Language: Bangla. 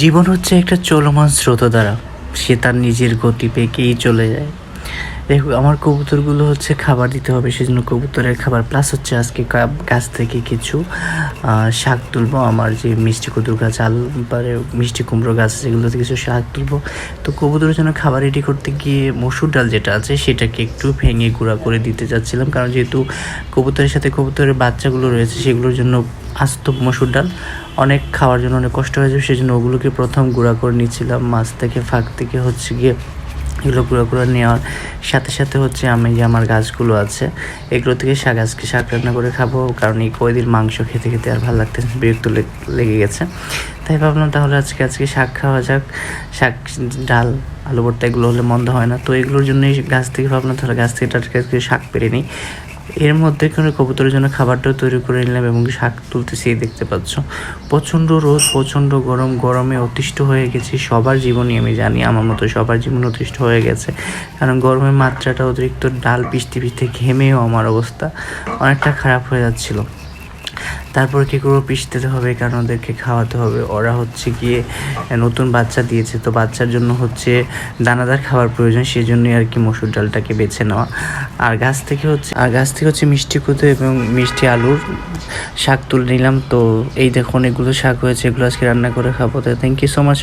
জীবন হচ্ছে একটা চলমান স্রোতধারা, সে তার নিজের গতি পেকেই চলে যায়। দেখো, আমার কবুতরগুলো হচ্ছে খাবার দিতে হবে, সেজন্য কবুতরের খাবার প্লাস হচ্ছে আজকে গাছ থেকে কিছু শাক তুলবো। আমার যে মিষ্টি কদুর গাছ, আলু পারে মিষ্টি কুমড়ো গাছ, সেগুলো থেকে কিছু শাক তুলবো। তো কবুতরের জন্য খাবার রেডি করতে গিয়ে মসুর ডাল যেটা আছে সেটাকে একটু ভেঙে গুঁড়া করে দিতে চাচ্ছিলাম, কারণ যেহেতু কবুতরের সাথে কবুতরের বাচ্চাগুলো রয়েছে, সেগুলোর জন্য আস্ত মসুর ডাল অনেক খাওয়ার জন্য অনেক কষ্ট হয়ে যাবে, সেই জন্য ওগুলোকে প্রথম গুঁড়া করে নিচ্ছিলাম। মাছ থেকে ফাঁক থেকে হচ্ছে গিয়ে এগুলো গুঁড়ো করে নেওয়ার সাথে সাথে হচ্ছে আমি যে আমার গাছগুলো আছে এগুলো থেকে আজকে শাক রান্না করে খাবো, কারণ এই কয়দিন মাংস খেতে খেতে আর ভালো লাগতেছে, বিরক্ত লেগে গেছে। তাই ভাবলাম তাহলে আজকে শাক খাওয়া যাক। শাক, ডাল, আলু ভর্তা এগুলো হলে মন্দ হয় না। তো এগুলোর জন্যই গাছ থেকে ভাবলাম তাহলে গাছ থেকে শাক পেরে নিই। এর মধ্যে কোনো কবুতরের জন্য খাবারটাও তৈরি করে নিলাম এবং শাক তুলতেছি, দেখতে পাচ্ছ। প্রচণ্ড রোদ, প্রচণ্ড গরমে অতিষ্ঠ হয়ে গেছি। সবার জীবনই আমি জানি, আমার মতো সবার জীবন অতিষ্ঠ হয়ে গেছে, কারণ গরমের মাত্রাটা অতিরিক্ত। ডাল পিষতে পিষতে ঘেমেও আমার অবস্থা অনেকটা খারাপ হয়ে যাচ্ছিল। তারপর কী করবো, পিষতে হবে, কারণ ওদেরকে খাওয়াতে হবে। ওরা হচ্ছে গিয়ে নতুন বাচ্চা দিয়েছে, তো বাচ্চার জন্য হচ্ছে দানাদার খাবার প্রয়োজন, সেই জন্যই আর কি মসুর ডালটাকে বেছে নেওয়া। আর গাছ থেকে হচ্ছে মিষ্টি কুঁদো এবং মিষ্টি আলুর শাক তুলে নিলাম। তো এই দেখো অনেকগুলো শাক হয়েছে, এগুলো আজকে রান্না করে খাবো। তো থ্যাংক ইউ সো মাচ।